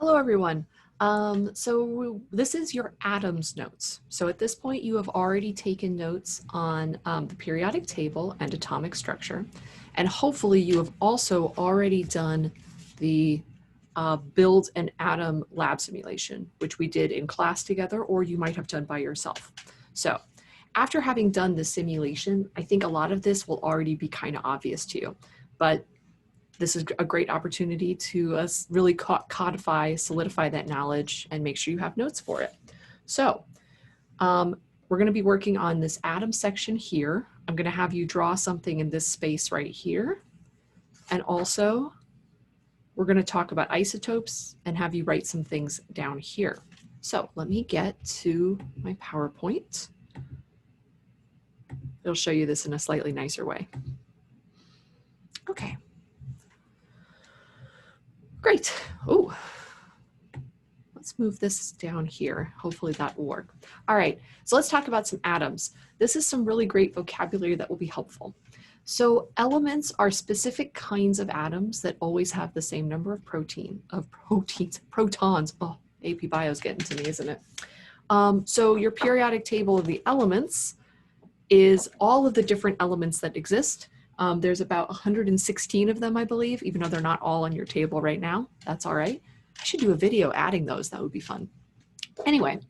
Hello, everyone. So this is your atoms notes. So at this point, you have already taken notes on the periodic table and atomic structure. And hopefully you have also already done the build an atom lab simulation, which we did in class together, or you might have done by yourself. So after having done the simulation, I think a lot of this will already be kind of obvious to you. But this is a great opportunity to really codify, solidify that knowledge, and make sure you have notes for it. So we're going to be working on this atom section here. I'm going to have you draw something in this space right here. And also, we're going to talk about isotopes and have you write some things down here. So let me get to my PowerPoint. It'll show you this in a slightly nicer way. Okay. Great. Oh, let's move this down here. Hopefully that will work. All right, so let's talk about some atoms. This is some really great vocabulary that will be helpful. So elements are specific kinds of atoms that always have the same number of protons. Oh, AP Bio is getting to me, isn't it? So your periodic table of the elements is all of the different elements that exist. There's about 116 of them, I believe, even though they're not all on your table right now. That's all right. I should do a video adding those. That would be fun. Anyway,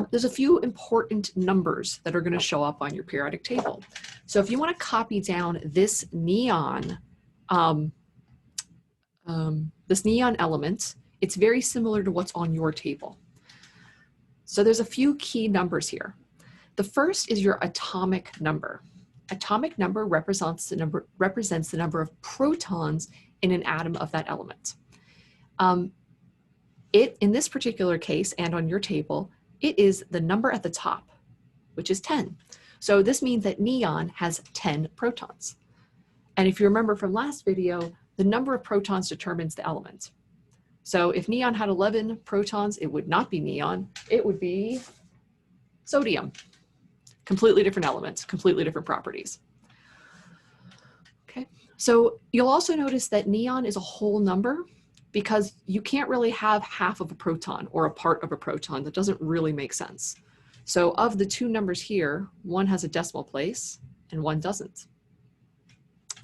there's a few important numbers that are going to show up on your periodic table. So if you want to copy down this neon element, it's very similar to what's on your table. So there's a few key numbers here. The first is your atomic number. Atomic number represents the number of protons in an atom of that element. In this particular case and on your table, it is the number at the top, which is 10. So this means that neon has 10 protons. And if you remember from last video, the number of protons determines the element. So if neon had 11 protons, it would not be neon, it would be sodium. Completely different elements, completely different properties. Okay, so you'll also notice that neon is a whole number because you can't really have half of a proton or a part of a proton. That doesn't really make sense. So of the two numbers here, one has a decimal place and one doesn't.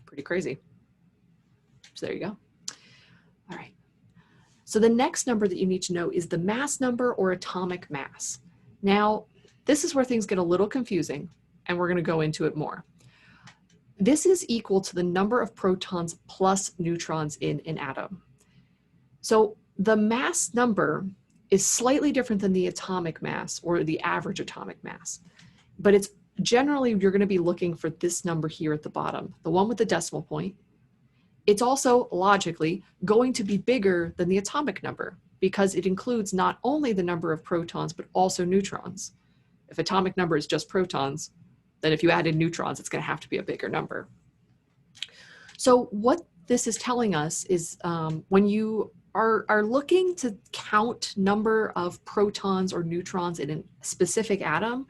Pretty crazy. So there you go. All right. So the next number that you need to know is the mass number or atomic mass. Now, this is where things get a little confusing, and we're going to go into it more. This is equal to the number of protons plus neutrons in an atom. So the mass number is slightly different than the atomic mass or the average atomic mass, but it's generally, you're going to be looking for this number here at the bottom, the one with the decimal point. It's also logically going to be bigger than the atomic number because it includes not only the number of protons, but also neutrons. If atomic number is just protons, then if you add in neutrons, it's going to have to be a bigger number. So what this is telling us is when you are looking to count number of protons or neutrons in a specific atom,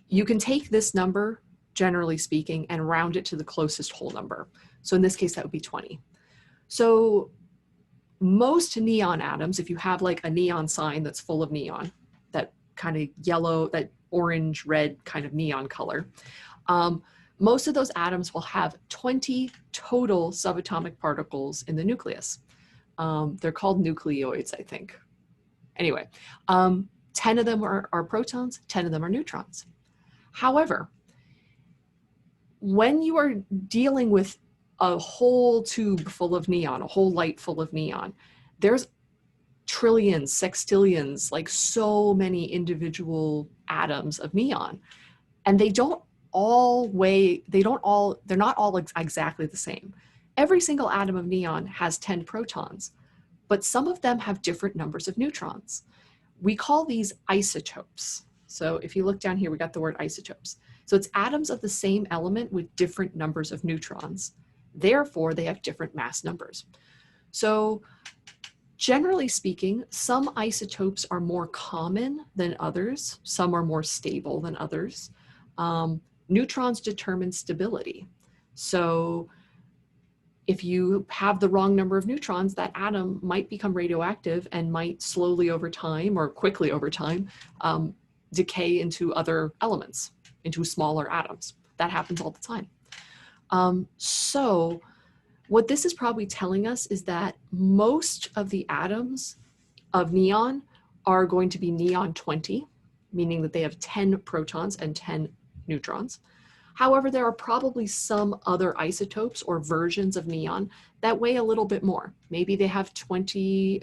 you can take this number, generally speaking, and round it to the closest whole number. So in this case, that would be 20. So most neon atoms, if you have like a neon sign that's full of neon, that kind of yellow, that orange, red kind of neon color, most of those atoms will have 20 total subatomic particles in the nucleus. They're called nucleoids, I think. Anyway, 10 of them are protons, 10 of them are neutrons. However, when you are dealing with a whole tube full of neon, a whole light full of neon, there's trillions, sextillions, like so many individual atoms of neon. And they're not all exactly the same. Every single atom of neon has 10 protons, but some of them have different numbers of neutrons. We call these isotopes. So if you look down here, we got the word isotopes. So it's atoms of the same element with different numbers of neutrons. Therefore, they have different mass numbers. So generally speaking, some isotopes are more common than others. Some are more stable than others. Neutrons determine stability. So if you have the wrong number of neutrons, that atom might become radioactive and might slowly over time or quickly over time decay into other elements, into smaller atoms. That happens all the time. So what this is probably telling us is that most of the atoms of neon are going to be neon 20, meaning that they have 10 protons and 10 neutrons. However, there are probably some other isotopes or versions of neon that weigh a little bit more. Maybe they have 20,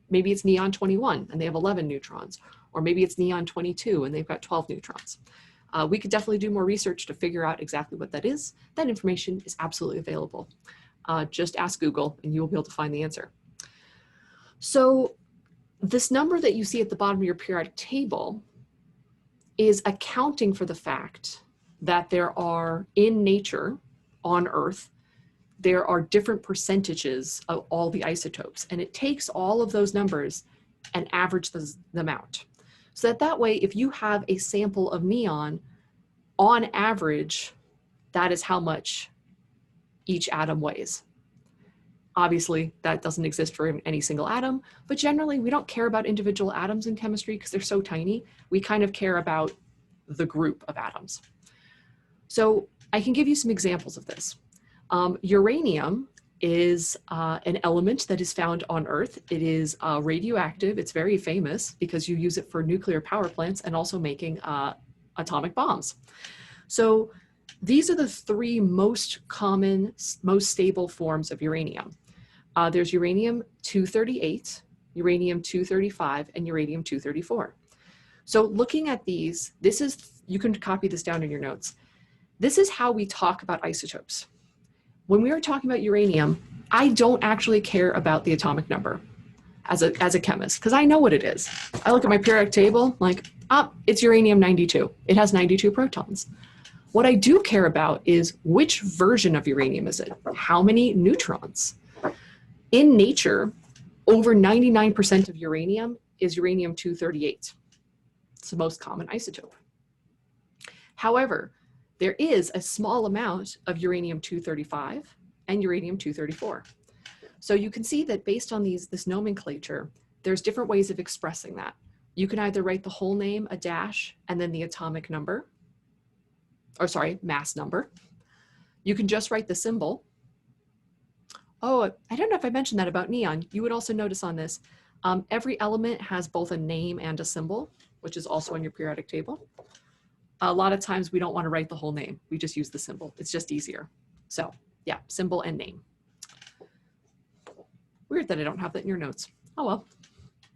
maybe it's neon 21 and they have 11 neutrons, or maybe it's neon 22 and they've got 12 neutrons. We could definitely do more research to figure out exactly what that is. That information is absolutely available. Just ask Google and you will be able to find the answer. So this number that you see at the bottom of your periodic table is accounting for the fact that there are, in nature, on Earth, there are different percentages of all the isotopes. And it takes all of those numbers and averages them out. So that way, if you have a sample of neon, on average, that is how much each atom weighs. Obviously, that doesn't exist for any single atom, but generally we don't care about individual atoms in chemistry because they're so tiny. We kind of care about the group of atoms. So I can give you some examples of this. Uranium is an element that is found on Earth. It is radioactive. It's very famous because you use it for nuclear power plants and also making atomic bombs. So these are the three most common, most stable forms of uranium. There's uranium-238, uranium-235, and uranium-234. So looking at these, this is, you can copy this down in your notes. This is how we talk about isotopes. When we are talking about uranium, I don't actually care about the atomic number as a chemist, because I know what it is. I look at my periodic table, like, it's uranium-92. It has 92 protons. What I do care about is which version of uranium is it? How many neutrons? In nature, over 99% of uranium is uranium-238. It's the most common isotope. However, there is a small amount of uranium-235 and uranium-234. So you can see that based on this nomenclature, there's different ways of expressing that. You can either write the whole name, a dash, and then the atomic number, or sorry, mass number. You can just write the symbol. Oh, I don't know if I mentioned that about neon. You would also notice on this, every element has both a name and a symbol, which is also on your periodic table. A lot of times we don't want to write the whole name. We just use the symbol. It's just easier. So yeah, symbol and name. Weird that I don't have that in your notes. Oh well,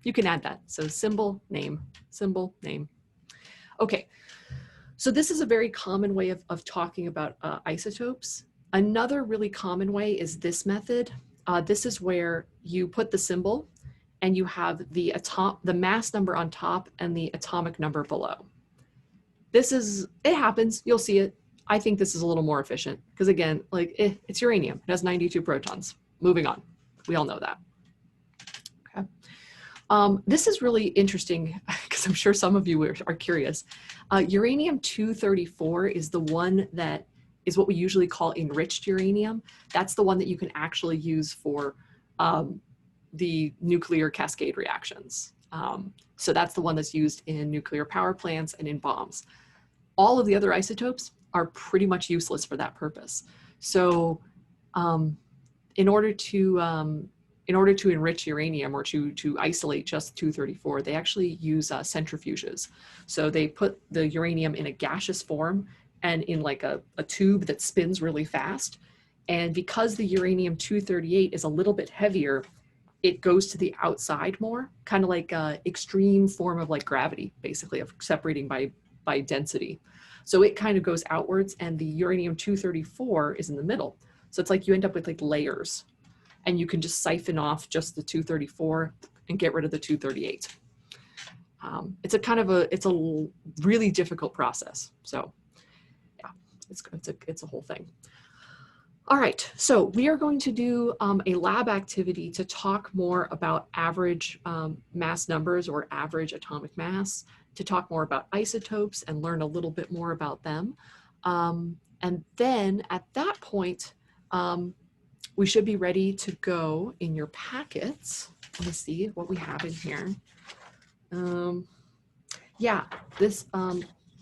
you can add that. So symbol, name, symbol, name. Okay, so this is a very common way of talking about isotopes. Another really common way is this method. This is where you put the symbol and you have the mass number on top and the atomic number below. It happens, you'll see it. I think this is a little more efficient because again, like it's uranium, it has 92 protons. Moving on, we all know that. Okay. This is really interesting because I'm sure some of you are curious. Uranium-234 is the one that is what we usually call enriched uranium. That's the one that you can actually use for the nuclear cascade reactions. So that's the one that's used in nuclear power plants and in bombs. All of the other isotopes are pretty much useless for that purpose. So in order to enrich uranium or to isolate just 234, they actually use centrifuges. So they put the uranium in a gaseous form and in like a tube that spins really fast. And because the uranium-238 is a little bit heavier, it goes to the outside more, kind of like an extreme form of like gravity, basically, of separating by density. So it kind of goes outwards and the uranium-234 is in the middle. So it's like you end up with like layers and you can just siphon off just the 234 and get rid of the 238. It's a really difficult process. So yeah, it's a whole thing. All right, so we are going to do a lab activity to talk more about average mass numbers or average atomic mass, to talk more about isotopes and learn a little bit more about them. And then at that point, we should be ready to go in your packets. Let me see what we have in here. Yeah, this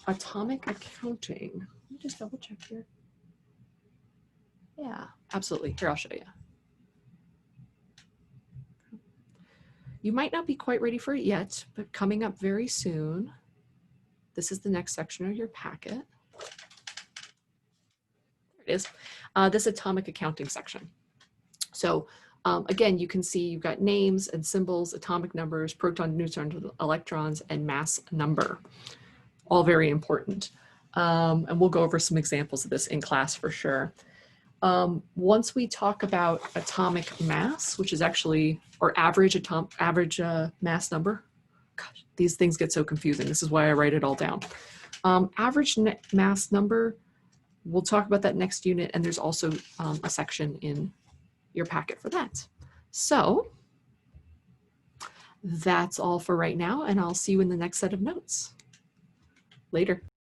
atomic accounting. Let me just double check here. Yeah, absolutely. Here, I'll show you. You might not be quite ready for it yet, but coming up very soon. This is the next section of your packet. There it is. This atomic accounting section. So again, you can see you've got names and symbols, atomic numbers, proton, neutron, electrons, and mass number. All very important. And we'll go over some examples of this in class for sure. Once we talk about atomic mass, which is actually, or average mass number, gosh, these things get so confusing. This is why I write it all down. Average mass number, we'll talk about that next unit, and there's also a section in your packet for that. So that's all for right now, and I'll see you in the next set of notes. Later.